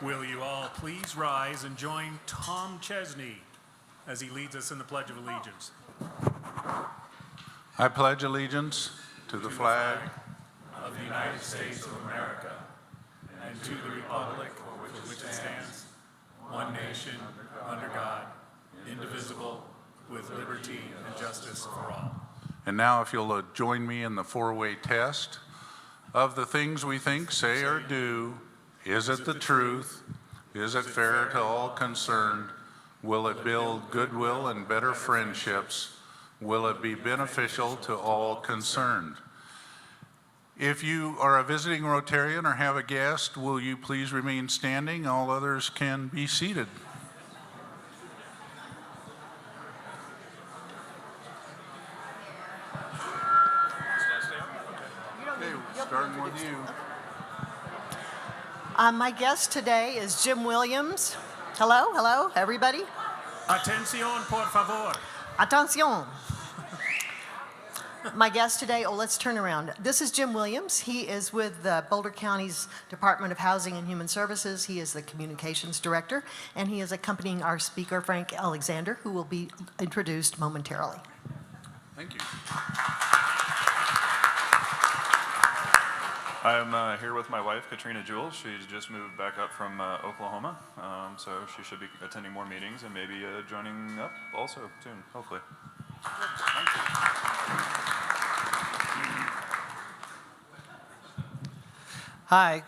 Will you all please rise and join Tom Chesney as he leads us in the Pledge of Allegiance. I pledge allegiance to the flag of the United States of America and to the republic for which it stands, one nation, under God, indivisible, with liberty and justice for all. And now if you'll join me in the four-way test of the things we think, say, or do. Is it the truth? Is it fair to all concerned? Will it build goodwill and better friendships? Will it be beneficial to all concerned? If you are a visiting Rotarian or have a guest, will you please remain standing? All others can be seated. Okay, starting with you. My guest today is Jim Williams. Hello, everybody. Atención, por favor. Atención. My guest today, let's turn around. This is Jim Williams. He is with the Boulder County's Department of Housing and Human Services. He is the communications director, and he is accompanying our speaker, Frank Alexander, who will be introduced momentarily. Thank you. I'm here with my wife, Katrina Jewell. She's just moved back up from Oklahoma, so she should be attending more meetings and maybe joining up also soon, hopefully. Thank you. Hi,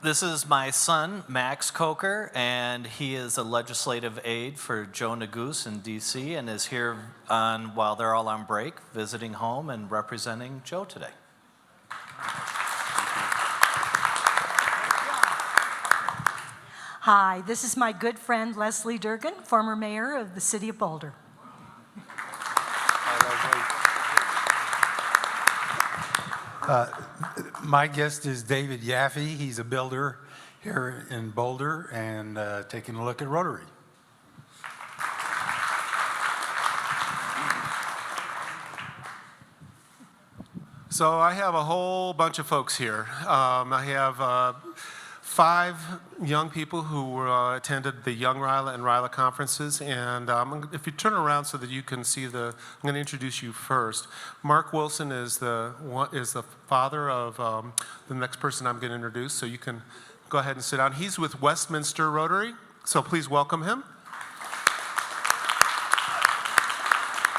this is my son, Max Coker, and he is a legislative aide for Joe Neguse in D.C. and is here while they're all on break, visiting home and representing Joe today. Hi, this is my good friend Leslie Durgan, former mayor of the city of Boulder. My guest is David Yaffe. He's a builder here in Boulder and taking a look at Rotary. So I have a whole bunch of folks here. I have 5 young people who attended the Young Ryla and Ryla conferences, and if you turn around so that you can see I'm going to introduce you first. Mark Wilson is the father of the next person I'm going to introduce, so you can go ahead and sit down. He's with Westminster Rotary, so please welcome him.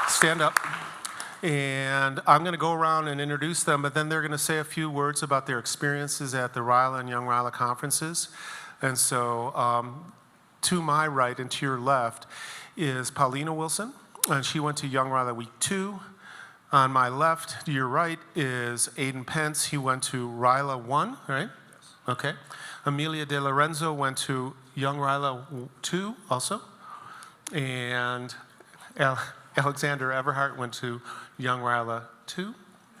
Stand up. And I'm going to go around and introduce them, but then they're going to say a few words about their experiences at the Ryla and Young Ryla conferences. And so to my right and to your left is Paulina Wilson, and she went to Young Ryla Week 2. On my left, to your right, is Aidan Pence. He went to Ryla 1, right? Yes. Okay. Amelia De Lorenzo went to Young Ryla 2 also. And Alexander Everhart went to Young Ryla 2,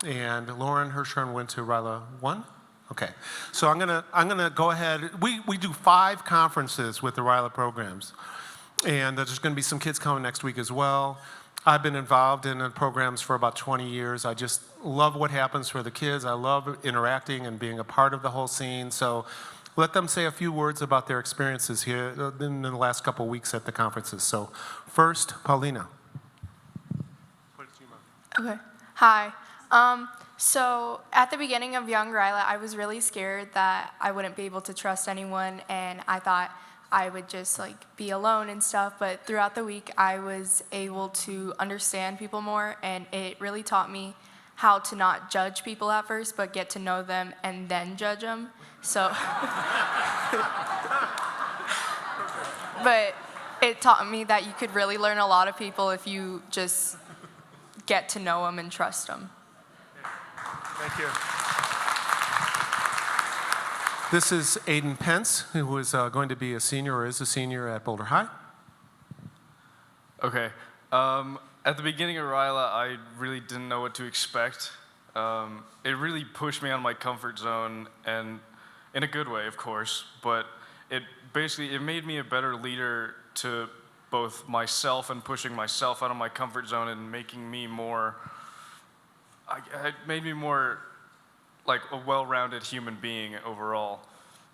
and Lauren Hirschorn went to Ryla 1. Okay, so I'm gonna go ahead. We do 5 conferences with the Ryla programs, and there's going to be some kids coming next week as well. I've been involved in the programs for about 20 years. I just love what happens for the kids. I love interacting and being a part of the whole scene. So let them say a few words about their experiences here in the last couple of weeks at the conferences. So first, Paulina. Okay. Hi. So at the beginning of Young Ryla, I was really scared that I wouldn't be able to trust anyone, and I thought I would just be alone and stuff. But throughout the week, I was able to understand people more, and it really taught me how to not judge people at first, but get to know them and then judge them. So, but it taught me that you could really learn a lot of people if you just get to know them and trust them. Thank you. This is Aidan Pence, who is going to be a senior or is a senior at Boulder High. Okay. At the beginning of Ryla, I really didn't know what to expect. It really pushed me out of my comfort zone, and in a good way, of course, but it made me a better leader to both myself and pushing myself out of my comfort zone and making me more, it made me more like a well-rounded human being overall.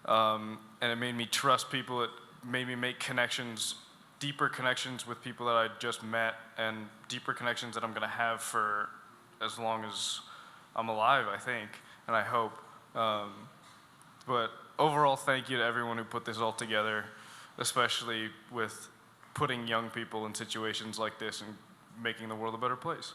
And it made me trust people. It made me make connections, deeper connections with people that I just met, and deeper connections that I'm going to have for as long as I'm alive, I think, and I hope. But overall, thank you to everyone who put this all together, especially with putting young people in situations like this and making the world a better place.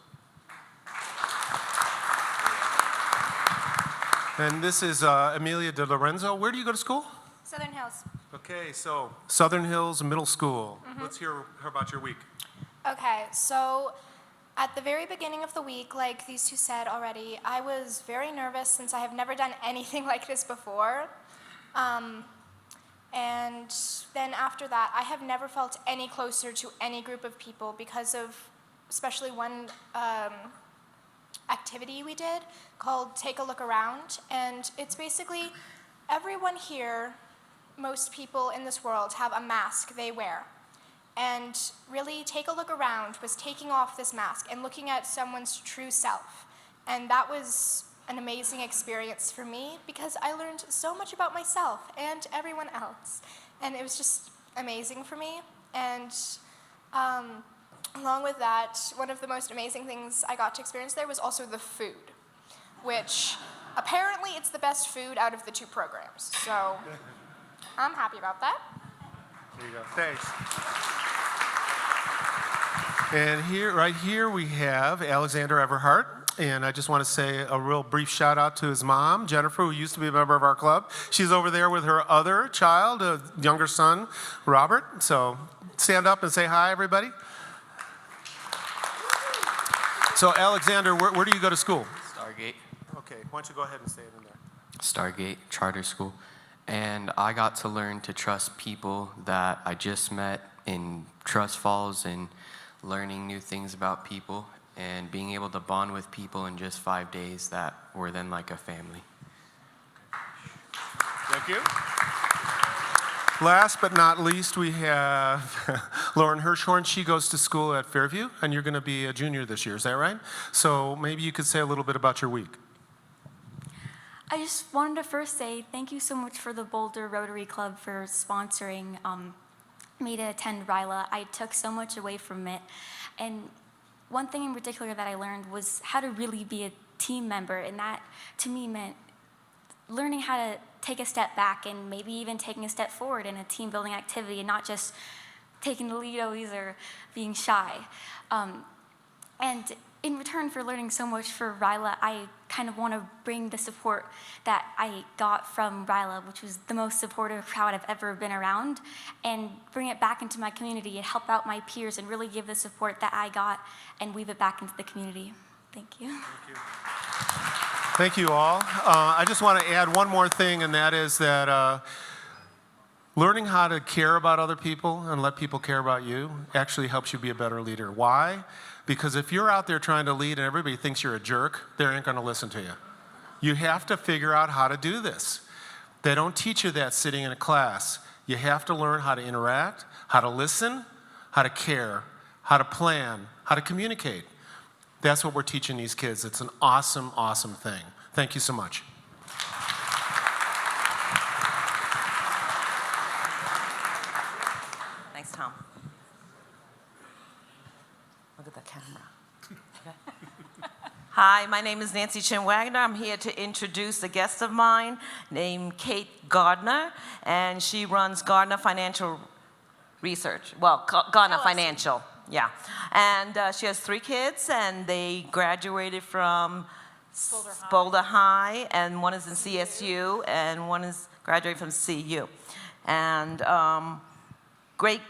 And this is Amelia De Lorenzo. Where do you go to school? Southern Hills. Okay, so Southern Hills Middle School. Let's hear about your week. Okay, so at the very beginning of the week, like these two said already, I was very nervous since I have never done anything like this before. And then after that, I have never felt any closer to any group of people because of especially one activity we did called Take a Look Around. And it's basically everyone here, most people in this world have a mask they wear. And really, Take a Look Around was taking off this mask and looking at someone's true self. And that was an amazing experience for me because I learned so much about myself and everyone else. And it was just amazing for me. And along with that, one of the most amazing things I got to experience there was also the food, which apparently it's the best food out of the two programs. So I'm happy about that. There you go. Thanks. And here, right here, we have Alexander Everhart. And I just want to say a real brief shout out to his mom, Jennifer, who used to be a member of our club. She's over there with her other child, a younger son, Robert. So stand up and say hi, everybody. So Alexander, where do you go to school? Stargate. Okay, why don't you go ahead and say it in there. Stargate Charter School. And I got to learn to trust people that I just met in Trust Falls and learning new things about people and being able to bond with people in just 5 days that were then like a family. Thank you. Last but not least, we have Lauren Hirschorn. She goes to school at Fairview, and you're going to be a junior this year. Is that right? So maybe you could say a little bit about your week. I just wanted to first say thank you so much for the Boulder Rotary Club for sponsoring me to attend RILA. I took so much away from it. And one thing in particular that I learned was how to really be a team member. And that, to me, meant learning how to take a step back and maybe even taking a step forward in a team building activity and not just taking the lead always or being shy. And in return for learning so much for RILA, I kind of want to bring the support that I got from RILA, which was the most supportive crowd I've ever been around, and bring it back into my community and help out my peers and really give the support that I got and weave it back into the community. Thank you. Thank you. Thank you all. I just want to add one more thing, and that is that learning how to care about other people and let people care about you actually helps you be a better leader. Why? Because if you're out there trying to lead and everybody thinks you're a jerk, they ain't going to listen to you. You have to figure out how to do this. They don't teach you that sitting in a class. You have to learn how to interact, how to listen, how to care, how to plan, how to communicate. That's what we're teaching these kids. It's an awesome, awesome thing. Thank you so much. Thanks, Tom. Look at the camera. Okay. Hi, my name is Nancy Chin Wagner. I'm here to introduce a guest of mine named Kate Gardner, and she runs Gardner Financial Research. Well, Gardner Financial, yeah. And she has 3 kids, and they graduated from Boulder High, and one is in CSU, and one is graduated from CU. And great.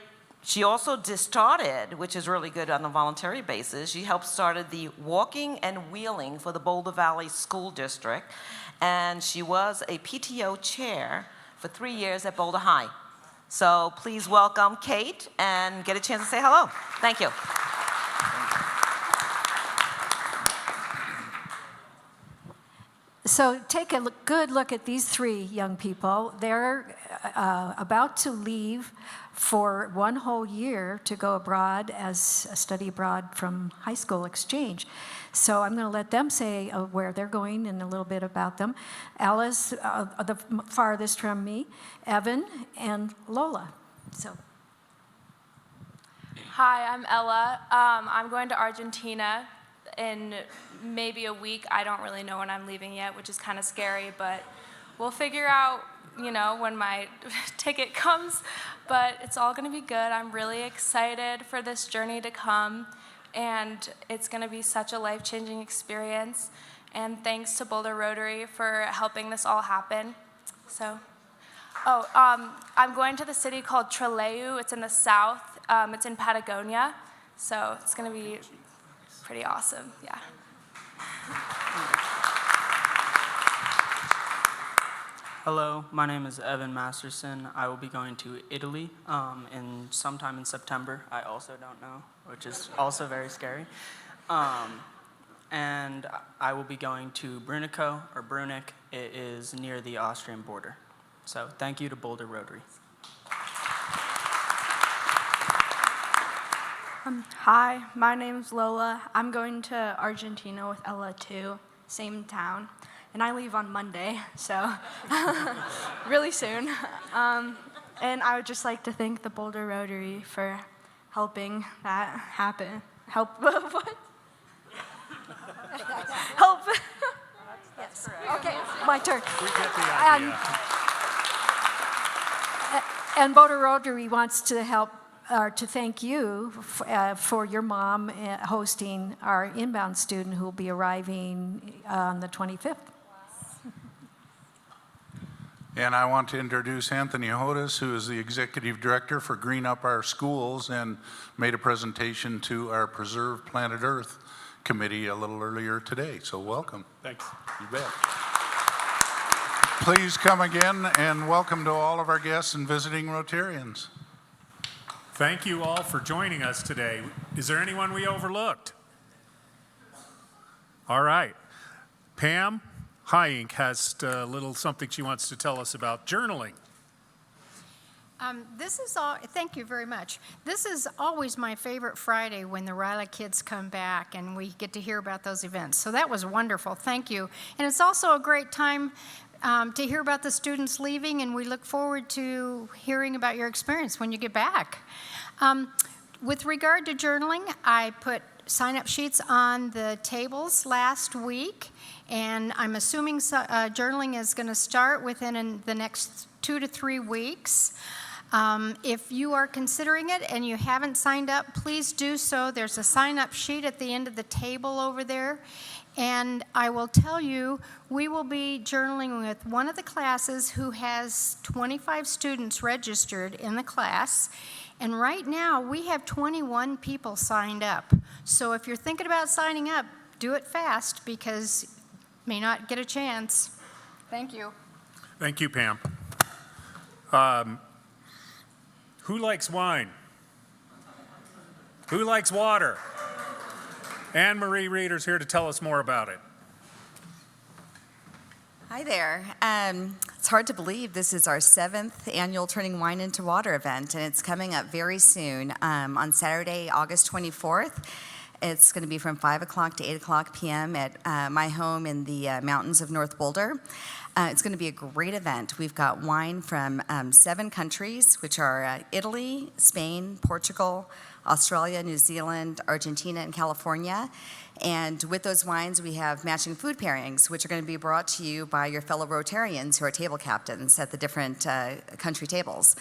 She also just started, which is really good on a voluntary basis, she helped started the walking and wheeling for the Boulder Valley School District, and she was a PTO chair for 3 years at Boulder High. So please welcome Kate and get a chance to say hello. Thank you. So take a good look at these three young people. They're about to leave for 1 whole year to go abroad as a study abroad from high school exchange. So I'm going to let them say where they're going and a little bit about them. Ella's the farthest from me, Evan, and Lola. So. Hi, I'm Ella. I'm going to Argentina in maybe a week. I don't really know when I'm leaving yet, which is kind of scary, but we'll figure out, when my ticket comes. But it's all going to be good. I'm really excited for this journey to come, and it's going to be such a life-changing experience. And thanks to Boulder Rotary for helping this all happen. So, I'm going to the city called Trelew. It's in the south. It's in Patagonia. So it's going to be pretty awesome, yeah. Hello, my name is Evan Masterson. I will be going to Italy sometime in September. I also don't know, which is also very scary. And I will be going to Brunico, or Brunick. It is near the Austrian border. So thank you to Boulder Rotary. Hi, my name's Lola. I'm going to Argentina with Ella too, same town. And I leave on Monday, so really soon. And I would just like to thank the Boulder Rotary for helping that happen. Help, what? Help. Yes. Okay, my turn. We get the idea. And Boulder Rotary wants to help, or to thank you for your mom hosting our inbound student who will be arriving on the 25th. And I want to introduce Anthony Hodes, who is the Executive Director for Green Up Our Schools and made a presentation to our Preserve Planet Earth Committee a little earlier today. So welcome. Thanks. You bet. Please come again, and welcome to all of our guests and visiting Rotarians. Thank you all for joining us today. Is there anyone we overlooked? All right. Pam Hyink has a little something she wants to tell us about journaling. Thank you very much. This is always my favorite Friday when the Ryla kids come back and we get to hear about those events. So that was wonderful. Thank you. And it's also a great time to hear about the students leaving, and we look forward to hearing about your experience when you get back. With regard to journaling, I put sign-up sheets on the tables last week, and I'm assuming journaling is going to start within the next 2 to 3 weeks. If you are considering it and you haven't signed up, please do so. There's a sign-up sheet at the end of the table over there. And I will tell you, we will be journaling with one of the classes who has 25 students registered in the class. And right now, we have 21 people signed up. So if you're thinking about signing up, do it fast because you may not get a chance. Thank you. Thank you, Pam. Who likes wine? Who likes water? Anne Marie Reeder's here to tell us more about it. Hi there. It's hard to believe this is our 7th annual Turning Wine into Water event, and it's coming up very soon on Saturday, August 24th. It's going to be from 5 o'clock to 8 o'clock p.m. at my home in the mountains of North Boulder. It's going to be a great event. We've got wine from 7 countries, which are Italy, Spain, Portugal, Australia, New Zealand, Argentina, and California. And with those wines, we have matching food pairings, which are going to be brought to you by your fellow Rotarians who are table captains at the different country tables.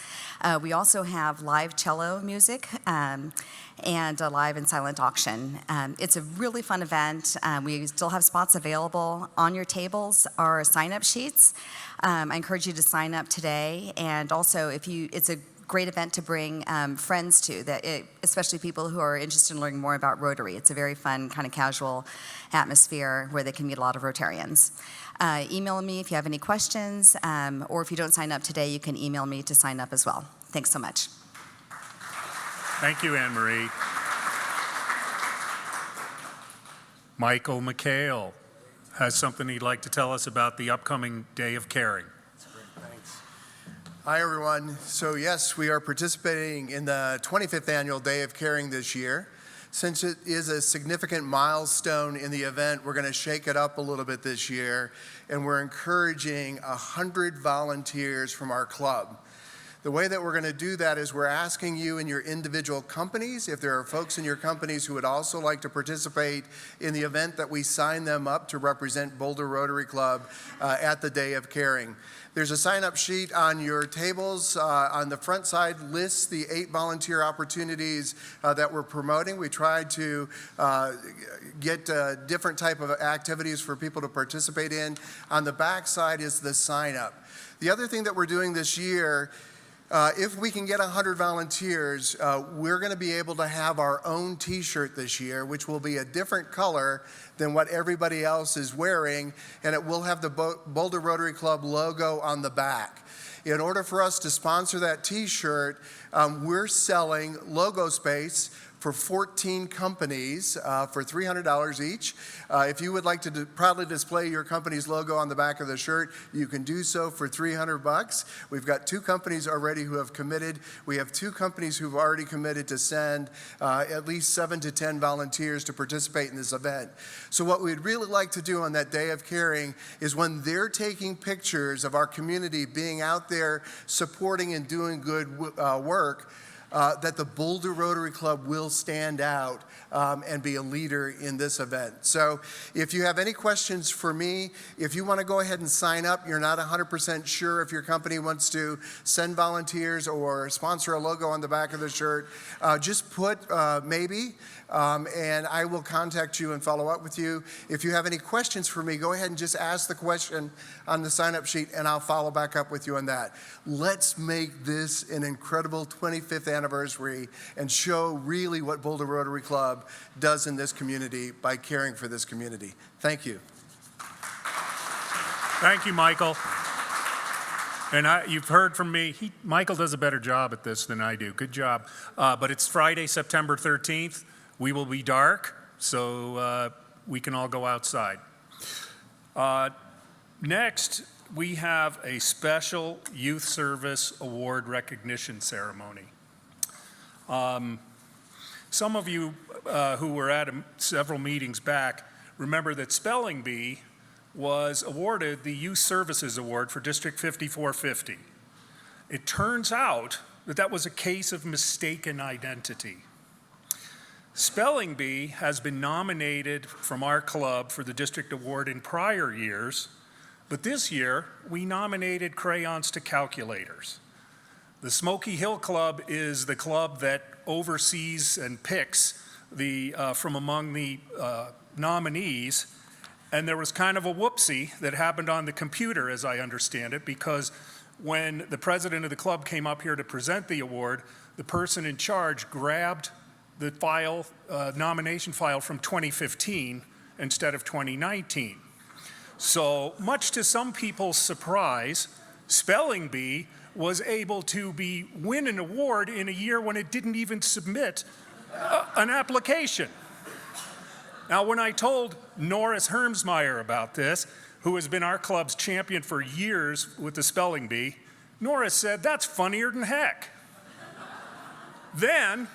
We also have live cello music and a live and silent auction. It's a really fun event. We still have spots available. On your tables are sign-up sheets. I encourage you to sign up today. And also, it's a great event to bring friends to, especially people who are interested in learning more about Rotary. It's a very fun, kind of casual atmosphere where they can meet a lot of Rotarians. Email me if you have any questions, or if you don't sign up today, you can email me to sign up as well. Thanks so much. Thank you, Anne Marie. Michael McHale has something he'd like to tell us about the upcoming Day of Caring. Hi, everyone. So yes, we are participating in the 25th Annual Day of Caring this year. Since it is a significant milestone in the event, we're going to shake it up a little bit this year, and we're encouraging 100 volunteers from our club. The way that we're going to do that is we're asking you in your individual companies, if there are folks in your companies who would also like to participate in the event, that we sign them up to represent Boulder Rotary Club at the Day of Caring. There's a sign-up sheet on your tables. On the front side lists the 8 volunteer opportunities that we're promoting. We tried to get different type of activities for people to participate in. On the back side is the sign-up. The other thing that we're doing this year, if we can get 100 volunteers, we're going to be able to have our own T-shirt this year, which will be a different color than what everybody else is wearing, and it will have the Boulder Rotary Club logo on the back. In order for us to sponsor that T-shirt, we're selling logo space for 14 companies for $300 each. If you would like to proudly display your company's logo on the back of the shirt, you can do so for $300. We've got 2 companies already who have committed. We have 2 companies who've already committed to send at least 7 to 10 volunteers to participate in this event. So what we'd really like to do on that Day of Caring is when they're taking pictures of our community being out there supporting and doing good work, that the Boulder Rotary Club will stand out and be a leader in this event. So if you have any questions for me, if you want to go ahead and sign up, you're not 100% sure if your company wants to send volunteers or sponsor a logo on the back of the shirt, just put maybe, and I will contact you and follow up with you. If you have any questions for me, go ahead and just ask the question on the sign-up sheet, and I'll follow back up with you on that. Let's make this an incredible 25th anniversary and show really what Boulder Rotary Club does in this community by caring for this community. Thank you. Thank you, Michael. And you've heard from me, Michael does a better job at this than I do. Good job. But it's Friday, September 13th. We will be dark, so we can all go outside. Next, we have a special Youth Service Award recognition ceremony. Some of you who were at several meetings back remember that Spelling Bee was awarded the Youth Services Award for District 5450. It turns out that that was a case of mistaken identity. Spelling Bee has been nominated from our club for the district award in prior years, but this year we nominated Crayons to Calculators. The Smoky Hill Club is the club that oversees and picks from among the nominees, and there was kind of a whoopsie that happened on the computer, as I understand it, because when the president of the club came up here to present the award, the person in charge grabbed the file, nomination file from 2015 instead of 2019. So much to some people's surprise, Spelling Bee was able to win an award in a year when it didn't even submit an application. Now, when I told Norris Hermsmeyer about this, who has been our club's champion for years with the Spelling Bee, Norris said, "That's funnier than heck." Then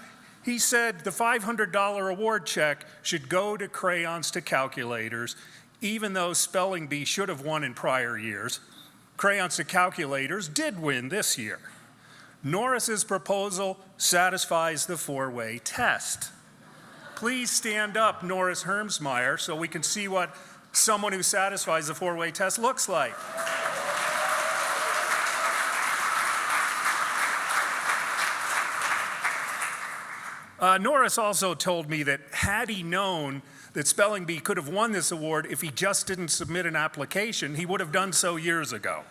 he said the $500 award check should go to Crayons to Calculators, even though Spelling Bee should have won in prior years. Crayons to Calculators did win this year. Norris's proposal satisfies the 4-way test. Please stand up, Norris Hermsmeyer, so we can see what someone who satisfies the 4-way test looks like. Norris also told me that had he known that Spelling Bee could have won this award if he just didn't submit an application, he would have done so years ago.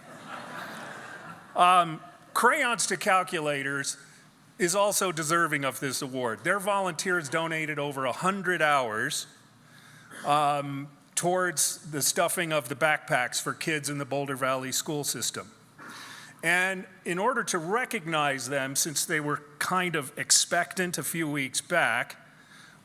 Crayons to Calculators is also deserving of this award. Their volunteers donated over 100 hours towards the stuffing of the backpacks for kids in the Boulder Valley school system. And in order to recognize them, since they were kind of expectant a few weeks back,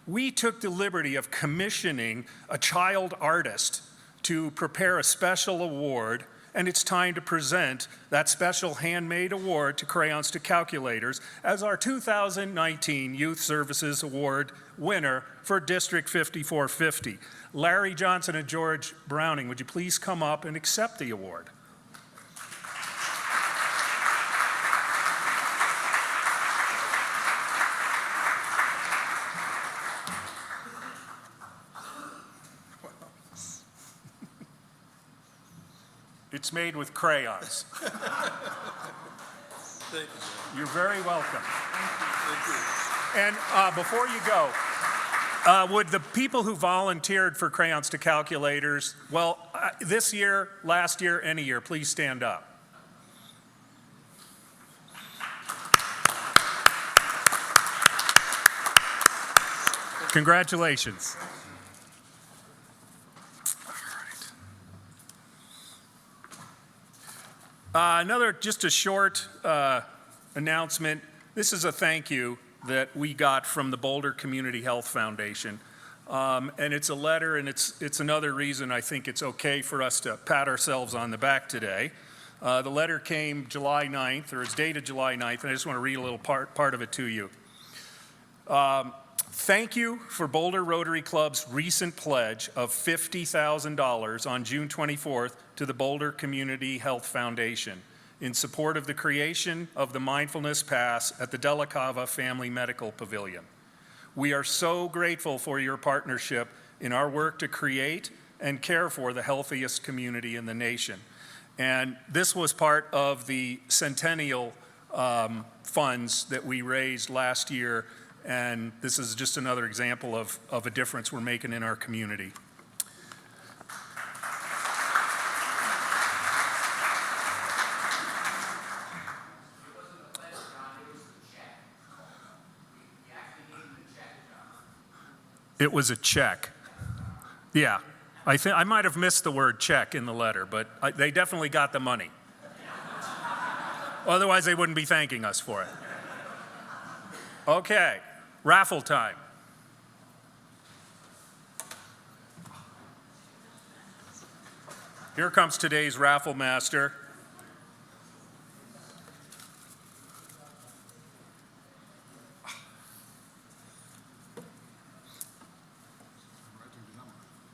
we took the liberty of commissioning a child artist to prepare a special award, and it's time to present that special handmade award to Crayons to Calculators as our 2019 Youth Services Award winner for District 5450. Larry Johnson and George Browning, would you please come up and accept the award? It's made with crayons. Thank you. You're very welcome. Thank you. And before you go, would the people who volunteered for Crayons to Calculators, well, this year, last year, any year, please stand up. Congratulations. Just a short announcement. This is a thank you that we got from the Boulder Community Health Foundation. And it's a letter, and it's another reason I think it's okay for us to pat ourselves on the back today. The letter came July 9th, or it's dated July 9th, and I just want to read a little part of it to you. Thank you for Boulder Rotary Club's recent pledge of $50,000 on June 24th to the Boulder Community Health Foundation in support of the creation of the Mindfulness Pass at the Della Cava Family Medical Pavilion. We are so grateful for your partnership in our work to create and care for the healthiest community in the nation. And this was part of the centennial funds that we raised last year, and this is just another example of a difference we're making in our community. It was a check. Yeah, I might have missed the word check in the letter, but they definitely got the money. Otherwise, they wouldn't be thanking us for it. Okay, raffle time. Here comes today's Raffle Master.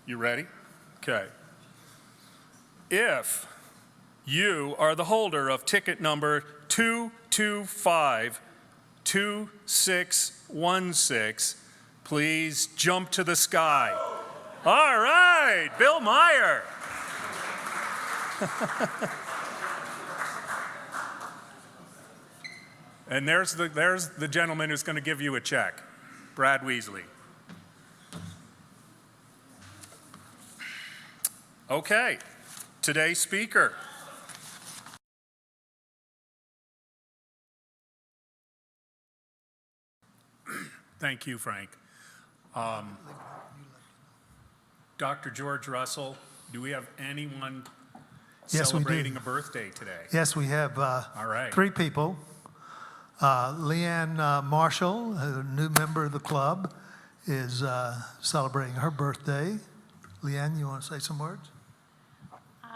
You ready? Okay. If you are the holder of ticket number 2252616, please jump to the sky. All right, Bill Meyer. And there's the gentleman who's going to give you a check, Brad Weasley. Okay, today's speaker. Thank you, Frank. Dr. George Russell, do we have anyone celebrating a birthday today? Yes, we have All right. 3 people. Leanne Marshall, a new member of the club, is celebrating her birthday. Leanne, you want to say some words?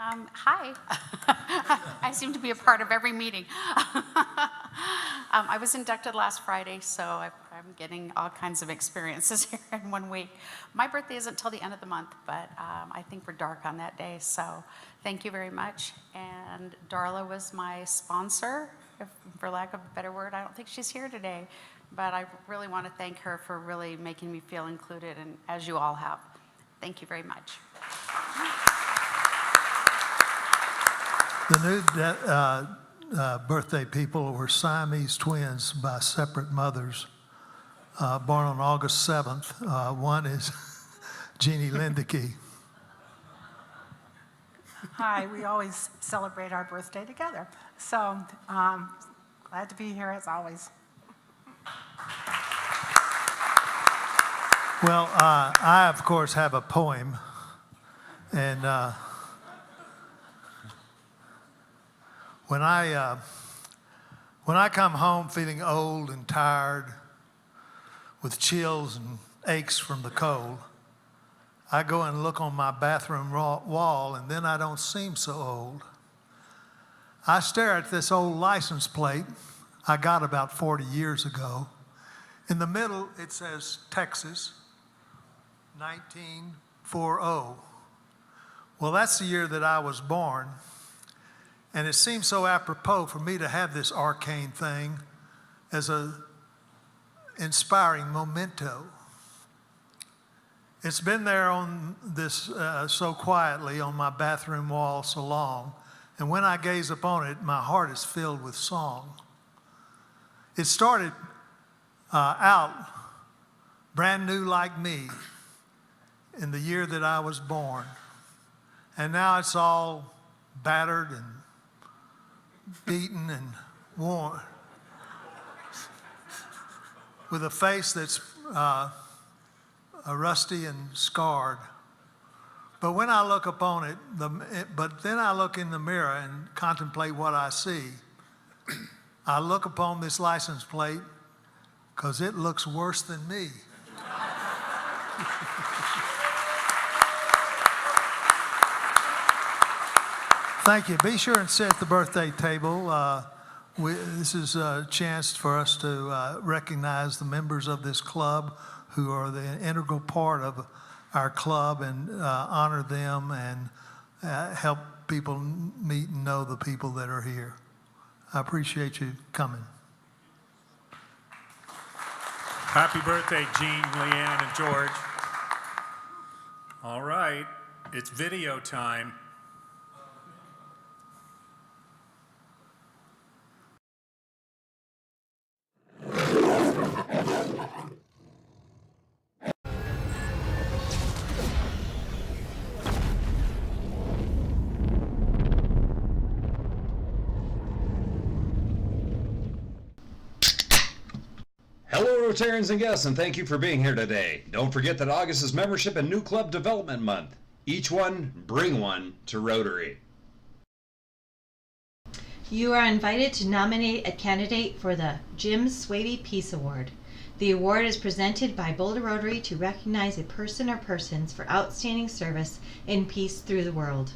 Hi. I seem to be a part of every meeting. I was inducted last Friday, so I'm getting all kinds of experiences here in 1 week. My birthday isn't until the end of the month, but I think we're dark on that day, so thank you very much. And Darla was my sponsor, for lack of a better word. I don't think she's here today, but I really want to thank her for really making me feel included, and as you all have. Thank you very much. The new birthday people were Siamese twins by separate mothers, born on August 7th. One is Jeannie Lindeke. Hi, we always celebrate our birthday together. So glad to be here as always. Well, I, of course, have a poem. And when I come home feeling old and tired with chills and aches from the cold, I go and look on my bathroom wall, and then I don't seem so old. I stare at this old license plate I got about 40 years ago. In the middle, it says Texas, 1940. Well, that's the year that I was born. And it seems so apropos for me to have this arcane thing as an inspiring memento. It's been there on this so quietly on my bathroom wall so long, and when I gaze upon it, my heart is filled with song. It started out brand new like me in the year that I was born, and now it's all battered and beaten and worn, with a face that's rusty and scarred. But when I look upon it, but then I look in the mirror and contemplate what I see. I look upon this license plate because it looks worse than me. Thank you. Be sure and sit at the birthday table. This is a chance for us to recognize the members of this club who are the integral part of our club, and honor them and help people meet and know the people that are here. I appreciate you coming. Happy birthday, Jean, Leanne, and George. All right, it's video time. Hello, Rotarians and guests, and thank you for being here today. Don't forget that August is Membership and New Club Development Month. Each one, bring one to Rotary. You are invited to nominate a candidate for the Jim Swaby Peace Award. The award is presented by Boulder Rotary to recognize a person or persons for outstanding service in peace through the world.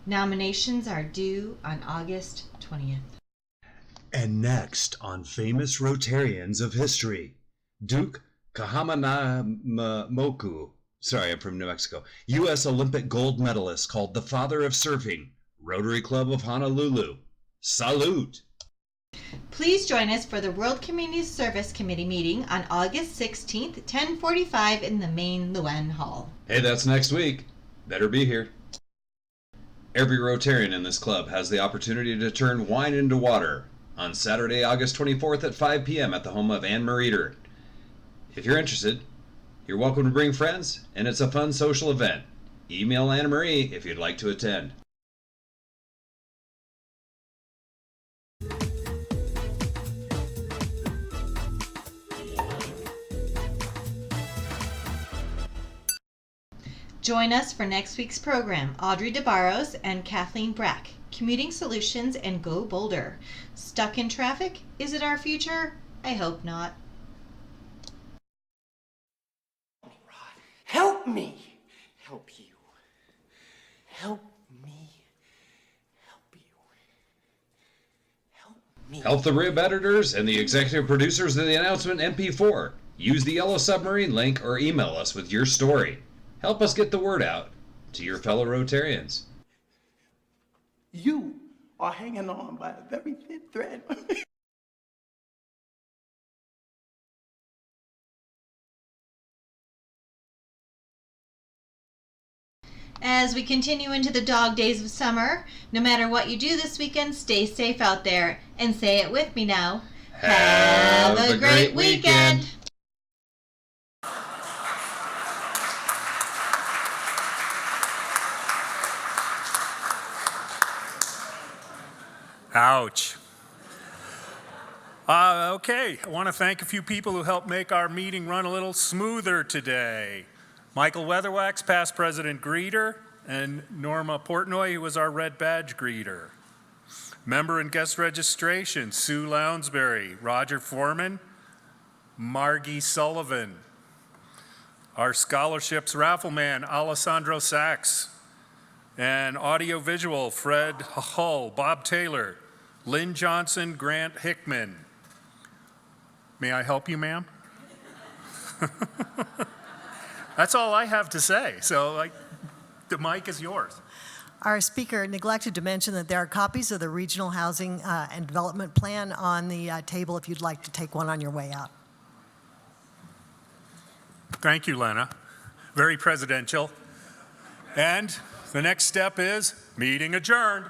Nominations are due on August 20th. And next on Famous Rotarians of History, Duke Kahamanamoku, sorry, I'm from New Mexico, U.S. Olympic gold medalist called the Father of Surfing, Rotary Club of Honolulu. Salute! Please join us for the World Community Service Committee meeting on August 16th, 10:45 in the main Luen Hall. Hey, that's next week. Better be here. Every Rotarian in this club has the opportunity to turn wine into water on Saturday, August 24th at 5 p.m. at the home of Ann Mareeder. If you're interested, you're welcome to bring friends, and it's a fun social event. Email Anna Marie if you'd like to attend. Join us for next week's program. Audrey DeBarros and Kathleen Brack. Commuting Solutions and Go Boulder. Stuck in traffic? Is it our future? I hope not. Help me. Help you. Help me. Help you. Help me. Help the rib editors and the executive producers of the announcement MP4. Use the Yellow Submarine link or email us with your story. Help us get the word out to your fellow Rotarians. You are hanging on by a very thin thread. As we continue into the dog days of summer, no matter what you do this weekend, stay safe out there. And say it with me now. Have a great weekend. Ouch. Okay, I want to thank a few people who helped make our meeting run a little smoother today. Michael Weatherwax, past president greeter, and Norma Portnoy, who was our red badge greeter. Member and guest registration, Sue Lounsbury, Roger Foreman, Margie Sullivan. Our scholarships raffleman, Alessandro Sachs. And audiovisual, Fred Hull, Bob Taylor, Lynn Johnson, Grant Hickman. May I help you, ma'am? That's all I have to say. So the mic is yours. Our speaker neglected to mention that there are copies of the Regional Housing and Development Plan on the table if you'd like to take one on your way out. Thank you, Lena. Very presidential. And the next step is meeting adjourned.